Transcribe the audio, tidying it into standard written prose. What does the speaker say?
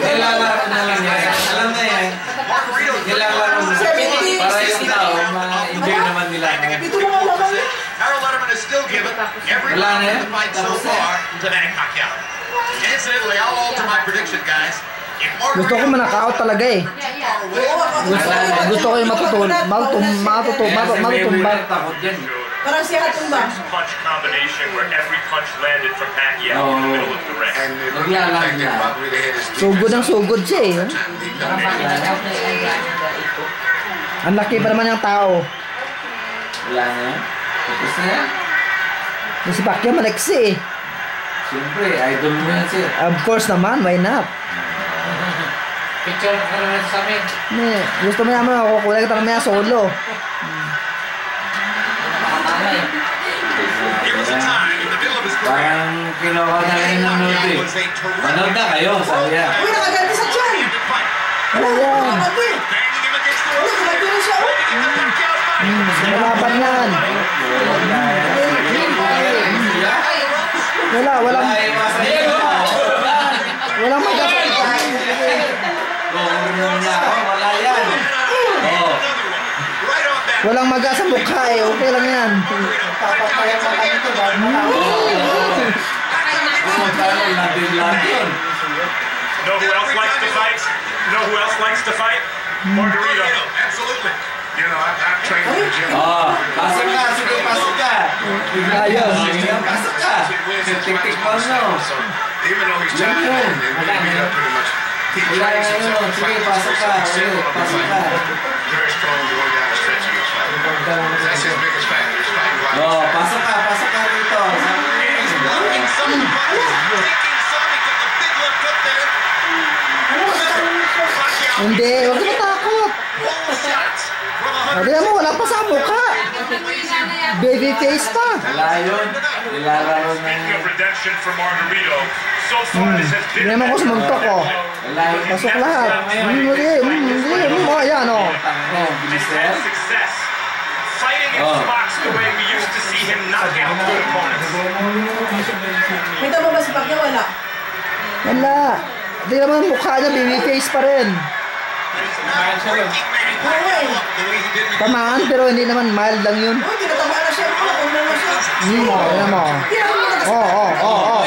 Nilalaro na lang yan. Alam na yan. Nilalaro na. Para yung tao, ma-enjoy naman nila. Ito mo nga naman. Harold Letterman has still given every round of the fight so far to Manny Pacquiao. Incidentally, I'll alter my prediction, guys. Gusto ko manakaut talaga eh. Gusto ko yung matutumba. Parang siya tumba. Punch combination where every punch landed from Pacquiao in the middle of the ring. Sugod ang sugod siya eh. Ang laki pa naman ng tao. Wala na yan. Tapos na yan. Yung si Pacquiao maliksi eh. Siyempre, idol mo yan siya. Of course naman, why not? Picture ka naman sa amin. Gusto mo naman ako, kukulay ka naman solo. Parang kinuha na rin ng nood eh. Manood na kayo, sabi niya. Uy, nakaganti sa tiyan! Ano yan? Malaban yan. Walang mag-asa. Wala yan. Walang mag-asa mukha eh. Okay lang yan. Papapayang pa kami ito. Know who else likes to fight? Know who else likes to fight? Margarito. Absolutely. You know, I've trained in the gym. Pasok ka. Sige, pasok ka. Ayos. Pasok ka. Tik-tik mo no. Even though he's champion, he beat up pretty much. He trains himself to fight. Pasok ka. Very strong going down the stretch in this fight. That's his biggest factor. He's fighting right. Pasok ka dito. He's blocking some of the punches, taking some. He took a big left hook there. Hindi, huwag ka matakot. Sabi mo, wala pa sa mukha. Baby face pa. Wala yun. Nilalaro na Speaking yun. of redemption for Margarito, so far this has been. Hindi naman ko sumuntok ko. Pasok lahat. Ayan o. He's had success fighting in spots the way we used to see him knock out good opponents. Kita mo ba si Pacquiao? Wala. Wala. Hindi naman mukha niya, baby face pa rin. Tamaan, pero hindi naman mild lang yun. Uy, tinatama na siya. Wala, kung na siya. Ayan mo. Hindi naman Oo.